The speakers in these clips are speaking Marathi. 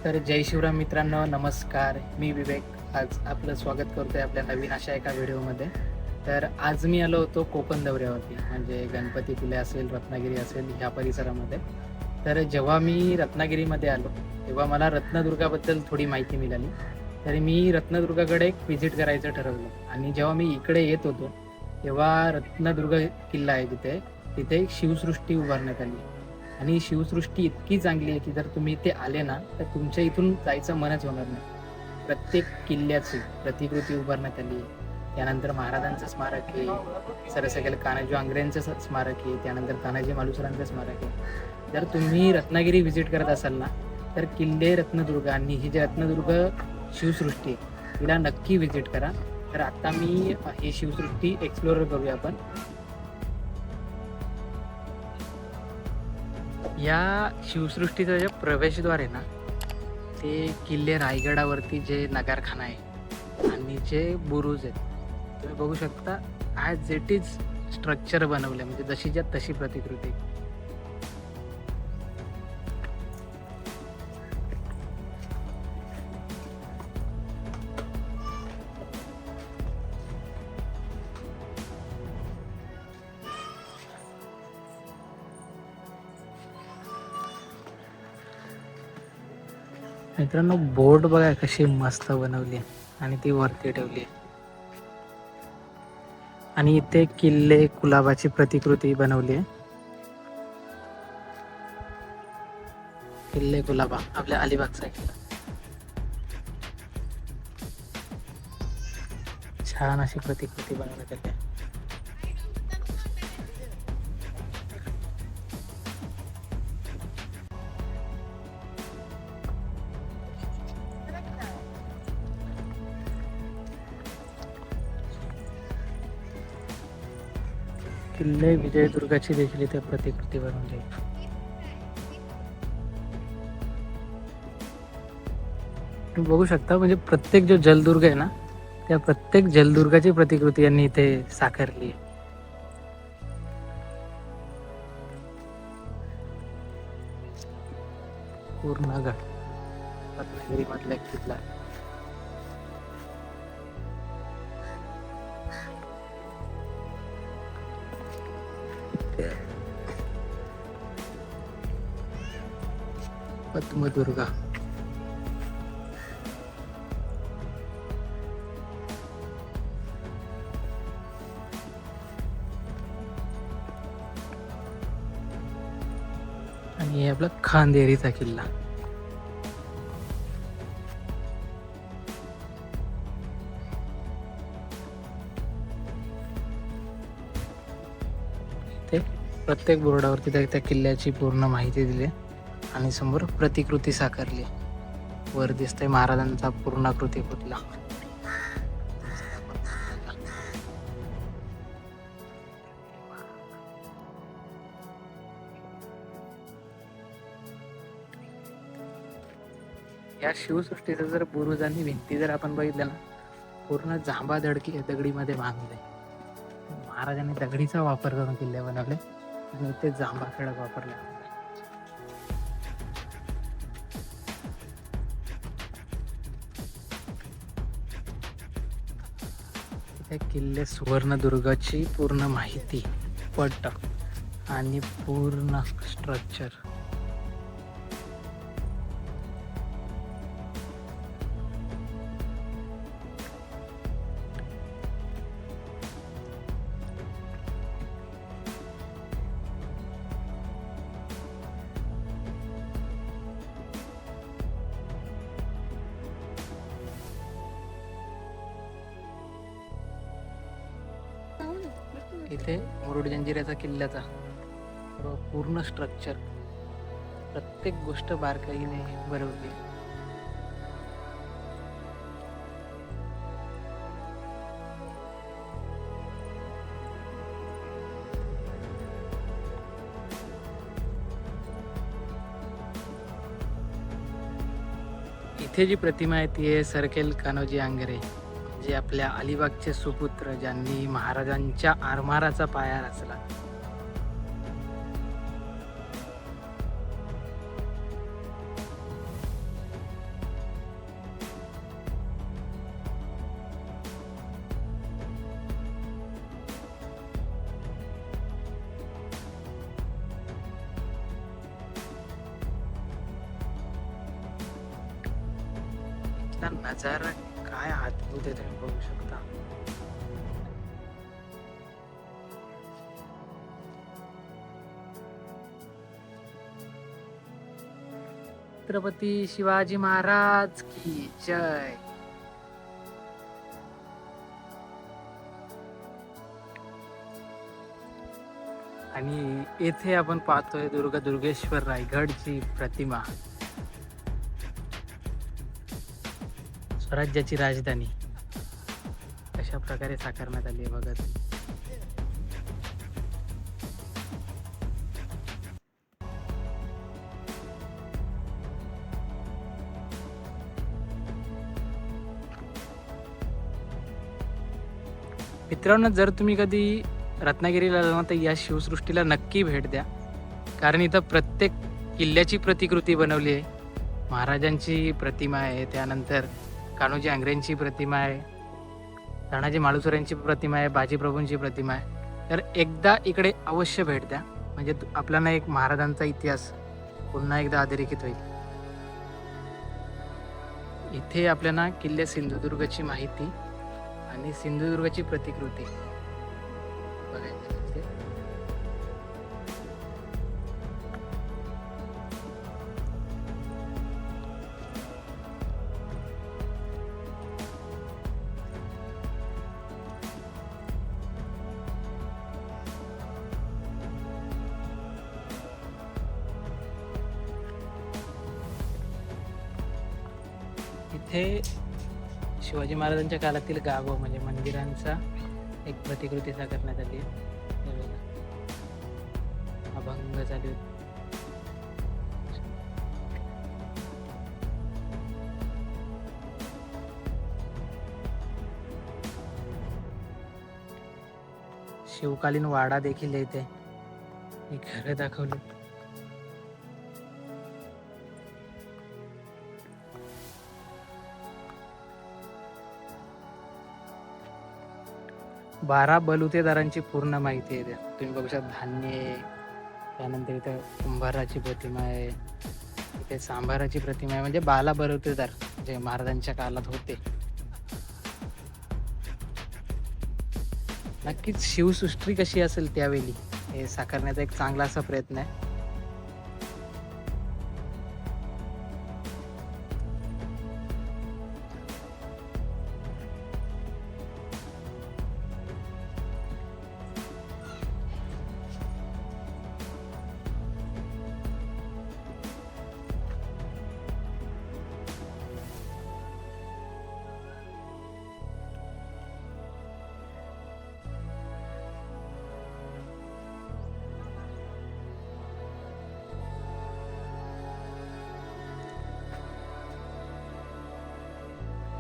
तर जय शिवराम मित्रांनो, नमस्कार. मी विवेक. आज आपलं स्वागत करतोय आपल्या नवीन अशा एका व्हिडिओमध्ये. तर आज मी आलो होतो कोकण दौऱ्यावरती, म्हणजे गणपतीपुळे असेल, रत्नागिरी असेल ह्या परिसरामध्ये. तर जेव्हा मी रत्नागिरीमध्ये आलो, तेव्हा मला रत्नदुर्गाबद्दल थोडी माहिती मिळाली. तर मी रत्नदुर्गाकडे एक व्हिजिट करायचं ठरवलं आणि जेव्हा मी इकडे येत होतो, तेव्हा रत्नदुर्ग किल्ला आहे तिथे, तिथे एक शिवसृष्टी उभारण्यात आली. आणि शिवसृष्टी इतकी चांगली आहे की जर तुम्ही इथे आले ना तर तुमच्या इथून जायचं मनच होणार नाही. प्रत्येक किल्ल्याची प्रतिकृती उभारण्यात आली आहे. त्यानंतर महाराजांचं स्मारक आहे, सरसेगेल कान्हाजी आंग्रेंचं स्मारक आहे, त्यानंतर तानाजी मालुसरांचं स्मारक आहे. जर तुम्ही रत्नागिरी व्हिजिट करत असाल ना तर किल्ले रत्नदुर्ग आणि ही जे रत्नदुर्ग शिवसृष्टी आहे तिला नक्की व्हिजिट करा. तर आता मी ही शिवसृष्टी एक्सप्लोर करूया आपण. या शिवसृष्टीचं जे प्रवेशद्वार आहे ना ते किल्ले रायगडावरती जे नगारखाना आहे आणि जे बुरुज आहेत तुम्ही बघू शकता. ॲज इट इज स्ट्रक्चर बनवलं, म्हणजे जशीच्या तशी प्रतिकृती. मित्रांनो, बोर्ड बघा कशी मस्त बनवली आणि ती वरती ठेवली. आणि इथे किल्ले कुलाबाची प्रतिकृती बनवली आहे. किल्ले कुलाबा आपल्या अलिबागचा किल्ला. छान अशी प्रतिकृती बनवण्यात आली आहे. किल्ले विजयदुर्गाची देखील इथे प्रतिकृती बनवली. तुम्ही बघू शकता, म्हणजे प्रत्येक जो जलदुर्ग आहे ना त्या प्रत्येक जलदुर्गाची प्रतिकृती यांनी इथे साकारली आहे. पूर्ण गड रत्नागिरी मधला एक किल्ला आहे. पद्मदुर्गा. आणि हे आपला खांदेरीचा किल्ला. ते प्रत्येक बोर्डावरती त्या किल्ल्याची पूर्ण माहिती दिली आणि समोर प्रतिकृती साकारली. वर दिसतंय महाराजांचा पूर्णाकृती पुतळा. या शिवसृष्टीचं जर बुरुज आणि भिंती जर आपण बघितलं ना पूर्ण जांभा दगडीमध्ये बांधले. महाराजांनी दगडीचा वापर करून किल्ले बनवले आणि इथे जांभा खडक वापरला. इथे किल्ले सुवर्णदुर्गाची पूर्ण माहिती, पट आणि पूर्ण स्ट्रक्चर. इथे मुरुड जंजिऱ्याचा किल्ल्याचा पूर्ण स्ट्रक्चर, प्रत्येक गोष्ट बारकाईने बनवली. इथे जी प्रतिमा आहे ती आहे सरखेल कान्होजी आंग्रे, जे आपल्या अलिबागचे सुपुत्र, ज्यांनी महाराजांच्या आरमाराचा पाया रचला. नजारा काय अद्भुत आहे, तुम्ही बघू शकता. छत्रपती शिवाजी महाराज की जय. आणि येथे आपण पाहतोय दुर्गेश्वर रायगडची प्रतिमा, स्वराज्याची राजधानी कशा प्रकारे साकारण्यात आली आहे बघा तुम्ही. मित्रांनो, जर तुम्ही कधी रत्नागिरीला जाणार तर या शिवसृष्टीला नक्की भेट द्या, कारण इथं प्रत्येक किल्ल्याची प्रतिकृती बनवली आहे. महाराजांची प्रतिमा आहे, त्यानंतर कान्होजी आंग्रेंची प्रतिमा आहे, तानाजी मालुसरेंची प्रतिमा आहे, बाजीप्रभूंची प्रतिमा आहे. तर एकदा इकडे अवश्य भेट द्या, म्हणजे आपल्याला एक महाराजांचा इतिहास पुन्हा एकदा अधोरेखित होईल. इथे आपल्याला किल्ले सिंधुदुर्गची माहिती आणि सिंधुदुर्गची प्रतिकृती बघायची असते. इथे शिवाजी महाराजांच्या काळातील गावं म्हणजे मंदिरांचा एक प्रतिकृती साकारण्यात आली आहे. हे बघा, अभंग चालू आहेत. शिवकालीन वाडा देखील येते, ही घरं दाखवली. बारा बलुतेदारांची पूर्ण माहिती आहे. तुम्ही बघू शकता धान्य आहे, त्यानंतर इथं कुंभाराची प्रतिमा आहे, इथे सांभाराची प्रतिमा आहे, म्हणजे 12 बलुतेदार जे महाराजांच्या काळात होते. नक्कीच शिवसृष्टी कशी असेल त्यावेळी हे साकारण्याचा एक चांगला असा प्रयत्न आहे.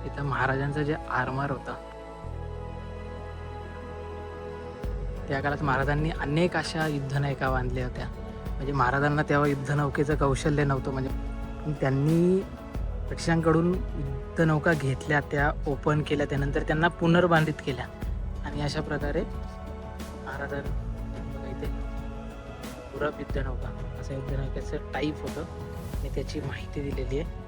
इथं महाराजांचा जे आरमार होता, त्या काळात महाराजांनी अनेक अशा युद्धनौका बांधल्या होत्या. म्हणजे महाराजांना तेव्हा युद्धनौकेचं कौशल्य नव्हतं, म्हणजे त्यांनी पक्षांकडून युद्धनौका घेतल्या, त्या ओपन केल्या, त्यानंतर त्यांना पुनर्बांधित केल्या आणि अशा प्रकारे महाराजांना इथे पूरब युद्धनौका असं युद्धनौकेचं टाईप होतं आणि त्याची माहिती दिलेली आहे.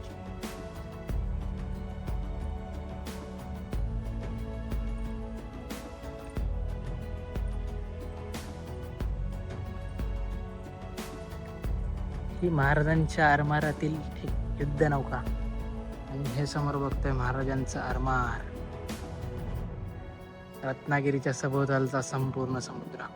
ही महाराजांच्या आरमारातील एक युद्धनौका आणि हे समोर बघतोय महाराजांचा आरमार, रत्नागिरीच्या सभोवतालचा संपूर्ण समुद्र.